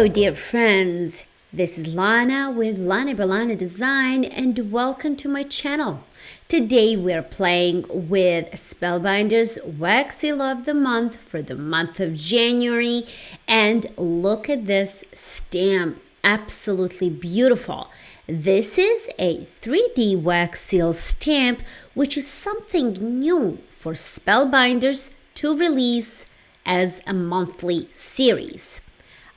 Hello, dear friends. This is Lana with Lana Design, and welcome to my channel. Today we're playing with Spellbinders Wax Seal of the Month for the month of January. And look at this stamp. Absolutely beautiful. This is a 3D wax seal stamp, which is something new for Spellbinders to release as a monthly series.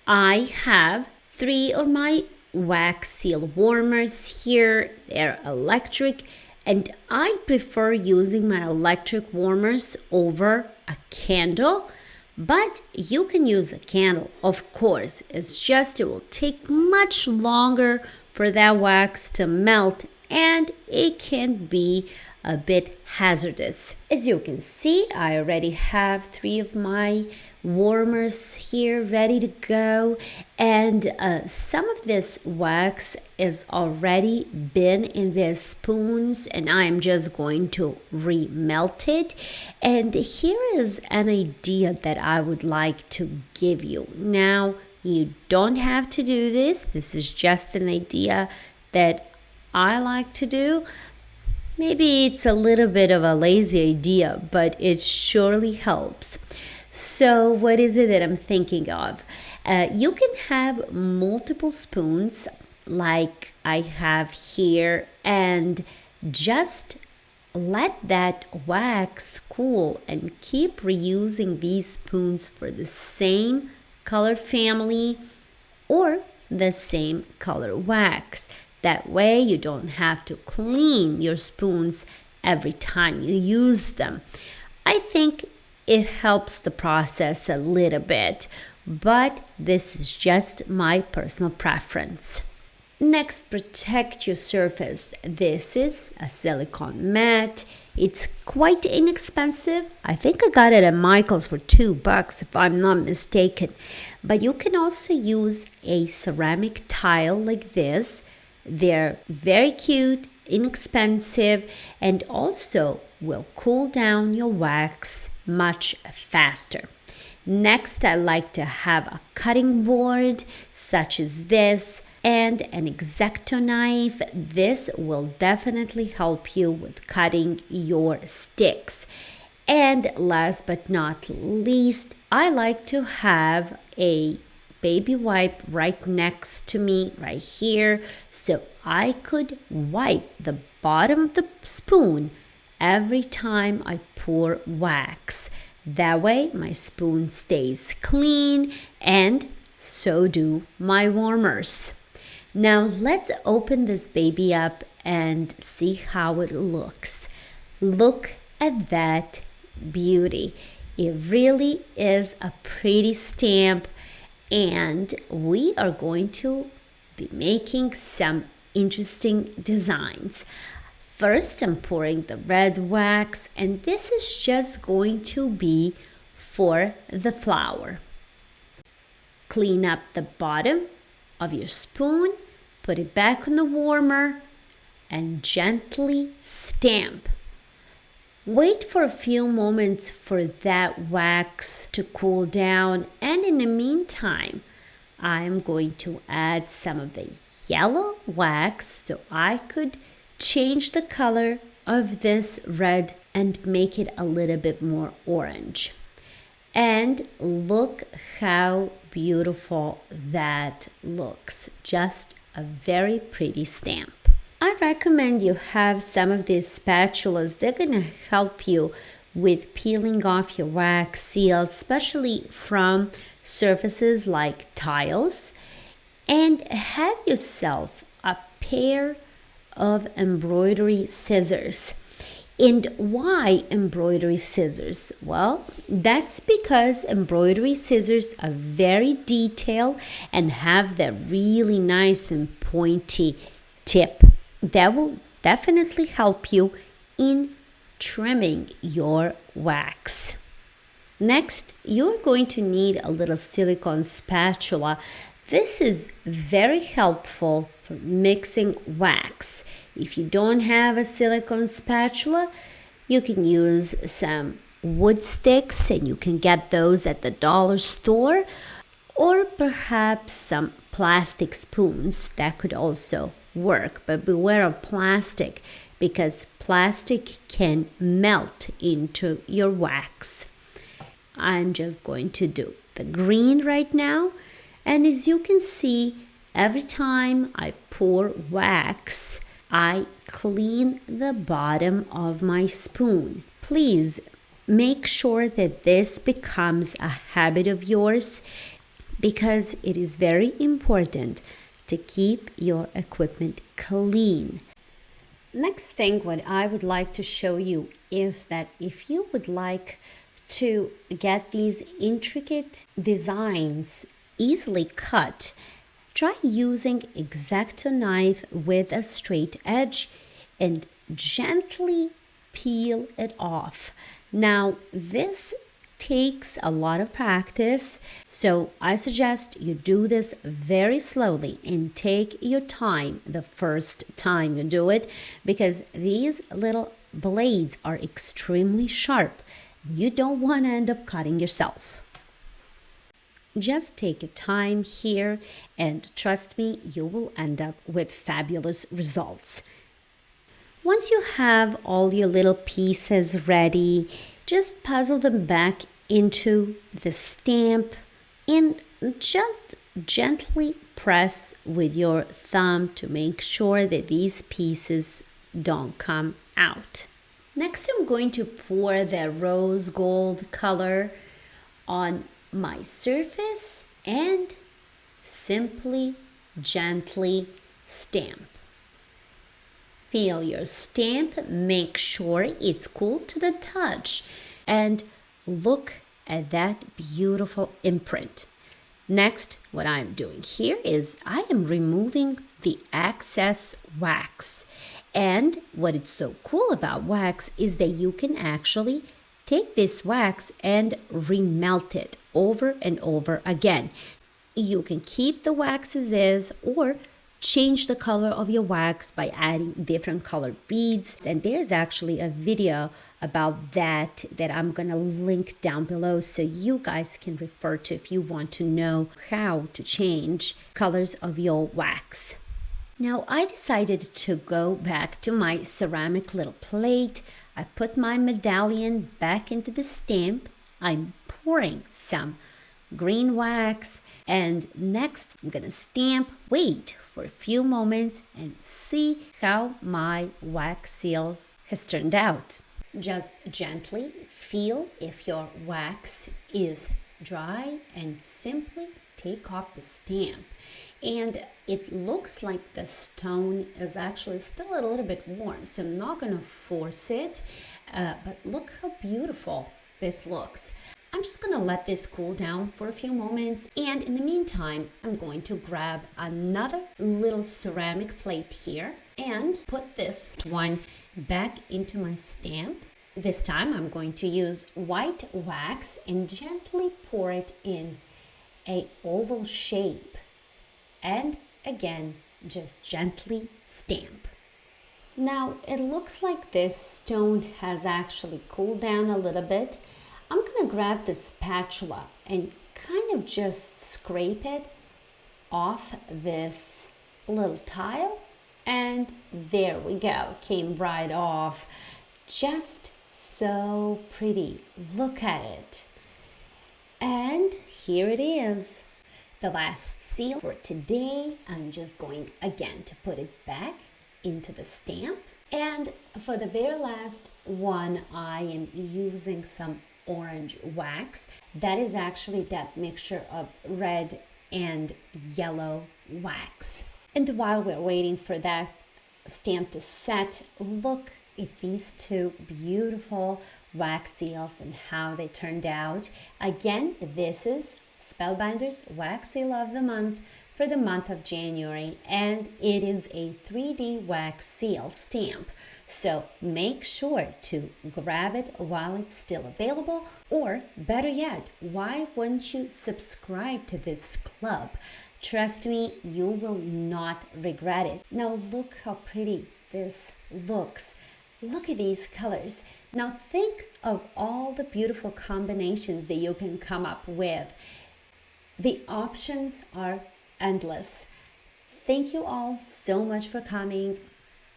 I have 3 of my wax seal warmers here. They're electric, and I prefer using my electric warmers over a candle, but you can use a candle, of course. It's just it will take much longer for that wax to melt, and it can be a bit hazardous. As you can see, I already have 3 of my warmers here ready to go, and some of this wax is already been in their spoons, and I'm just going to remelt it. And here is an idea that I would like to give you. Now, you don't have to do this. This is just an idea that I like to do. Maybe it's a little bit of a lazy idea, but it surely helps. So what is it that I'm thinking of? You can have multiple spoons like I have here, and just let that wax cool and keep reusing these spoons for the same color family or the same color wax. That way you don't have to clean your spoons every time you use them. I think it helps the process a little bit, but this is just my personal preference. Next, protect your surface. This is a silicone mat. It's quite inexpensive. I think I got it at Michael's for $2 if I'm not mistaken. But you can also use a ceramic tile like this. They're very cute, inexpensive, and also will cool down your wax much faster. Next, I like to have a cutting board such as this and an X-Acto knife. This will definitely help you with cutting your sticks. And last but not least, I like to have a baby wipe right next to me right here, so I could wipe the bottom of the spoon every time I pour wax. That way my spoon stays clean, and so do my warmers. Now let's open this baby up and see how it looks. Look at that beauty. It really is a pretty stamp, and we are going to be making some interesting designs. First, I'm pouring the red wax, and this is just going to be for the flower. Clean up the bottom of your spoon, put it back on the warmer, and gently stamp. Wait for a few moments for that wax to cool down, and in the meantime, I'm going to add some of the yellow wax so I could change the color of this red and make it a little bit more orange. And look how beautiful that looks. Just a very pretty stamp. I recommend you have some of these spatulas. They're going to help you with peeling off your wax seals, especially from surfaces like tiles. And have yourself a pair of embroidery scissors. And why embroidery scissors? Well, that's because embroidery scissors are very detailed and have that really nice and pointy tip. That will definitely help you in trimming your wax. Next, you're going to need a little silicone spatula. This is very helpful for mixing wax. If you don't have a silicone spatula, you can use some wood sticks, and you can get those at the dollar store. or perhaps some plastic spoons that could also work. But beware of plastic because plastic can melt into your wax. I'm just going to do the green right now, and as you can see, every time I pour wax, I clean the bottom of my spoon. Please make sure that this becomes a habit of yours because it is very important to keep your equipment clean. Next thing, what I would like to show you is that if you would like to get these intricate designs easily cut, try using X-Acto knife with a straight edge and gently peel it off. Now, this takes a lot of practice, so I suggest you do this very slowly and take your time the first time you do it because these little blades are extremely sharp. You don't want to end up cutting yourself. Just take your time here and trust me, you will end up with fabulous results. Once you have all your little pieces ready, just puzzle them back into the stamp and just gently press with your thumb to make sure that these pieces don't come out. Next, I'm going to pour the rose gold color on my surface and simply, gently stamp. Feel your stamp, make sure it's cool to the touch, and look at that beautiful imprint. Next, what I'm doing here is I am removing the excess wax. And what is so cool about wax is that you can actually take this wax and remelt it over and over again. You can keep the wax as is or change the color of your wax by adding different colored beads. And there's actually a video about that I'm gonna link down below so you guys can refer to if you want to know how to change colors of your wax. Now I decided to go back to my ceramic little plate. I put my medallion back into the stamp. I'm pouring some green wax, and next I'm gonna stamp, wait for a few moments and see how my wax seals has turned out. Just gently feel if your wax is dry and simply take off the stamp. And it looks like the stone is actually still a little bit warm, so I'm not gonna force it, but look how beautiful this looks. I'm just gonna let this cool down for a few moments, and in the meantime, I'm going to grab another little ceramic plate here and put this one back into my stamp. This time I'm going to use white wax and gently pour it in an oval shape. And again, just gently stamp. Now, it looks like this stone has actually cooled down a little bit. I'm gonna grab the spatula and kind of just scrape it off this little tile. And there we go, came right off. Just so pretty, look at it. And here it is. The last seal for today, I'm just going again to put it back into the stamp. And for the very last one, I am using some orange wax. That is actually that mixture of red and yellow wax. And while we're waiting for that stamp to set, look at these two beautiful wax seals and how they turned out. Again, this is Spellbinders Wax Seal of the Month for the month of January, and it is a 3D wax seal stamp. So make sure to grab it while it's still available, or better yet, why wouldn't you subscribe to this club? Trust me, you will not regret it. Now look how pretty this looks. Look at these colors. Now think of all the beautiful combinations that you can come up with. The options are endless. Thank you all so much for coming,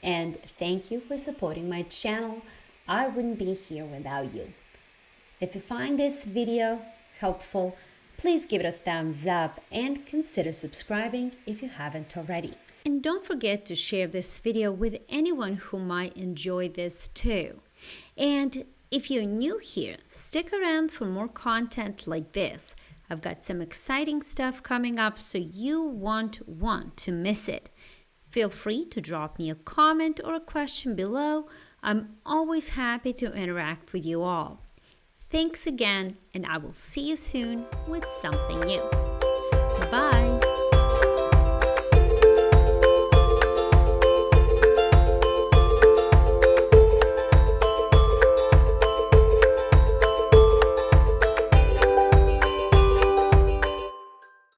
and thank you for supporting my channel. I wouldn't be here without you. If you find this video helpful, please give it a thumbs up and consider subscribing if you haven't already. And don't forget to share this video with anyone who might enjoy this too. And if you're new here, stick around for more content like this. I've got some exciting stuff coming up, so you won't want to miss it. Feel free to drop me a comment or a question below. I'm always happy to interact with you all. Thanks again, and I will see you soon with something new.